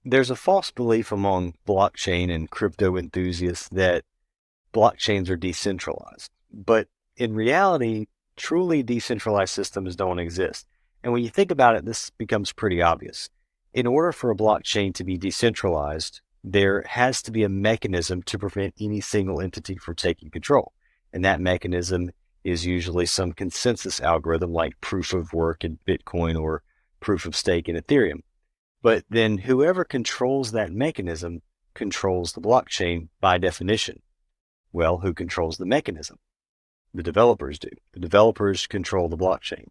There's a false belief among blockchain and crypto enthusiasts that blockchains are decentralized. But in reality, truly decentralized systems don't exist. And when you think about it, this becomes pretty obvious. In order for a blockchain to be decentralized, there has to be a mechanism to prevent any single entity from taking control. And that mechanism is usually some consensus algorithm like proof of work in Bitcoin or proof of stake in Ethereum. But then whoever controls that mechanism controls the blockchain by definition. Well, who controls the mechanism? The developers do. The developers control the blockchain.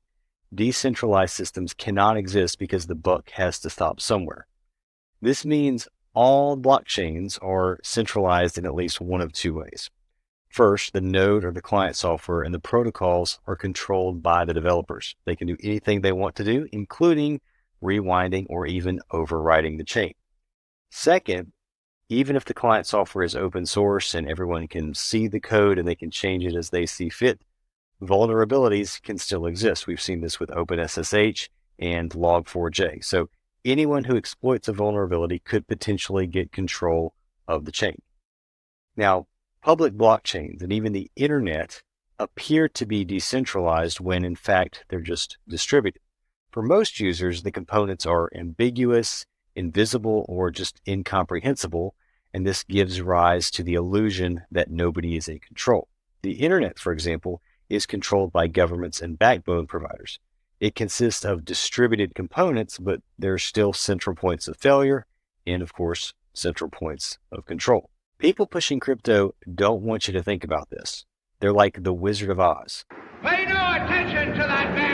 Decentralized systems cannot exist because the buck has to stop somewhere. This means all blockchains are centralized in at least one of two ways. First, the node or the client software and the protocols are controlled by the developers. They can do anything they want to do, including rewinding or even overwriting the chain. Second, even if the client software is open source and everyone can see the code and they can change it as they see fit, vulnerabilities can still exist. We've seen this with OpenSSH and Log4j. So anyone who exploits a vulnerability could potentially get control of the chain. Now, public blockchains and even the internet appear to be decentralized when in fact they're just distributed. For most users, the components are ambiguous, invisible, or just incomprehensible, and this gives rise to the illusion that nobody is in control. The internet, for example, is controlled by governments and backbone providers. It consists of distributed components, but there are still central points of failure and, of course, central points of control. People pushing crypto don't want you to think about this. They're like the Wizard of Oz. Pay no attention to that man!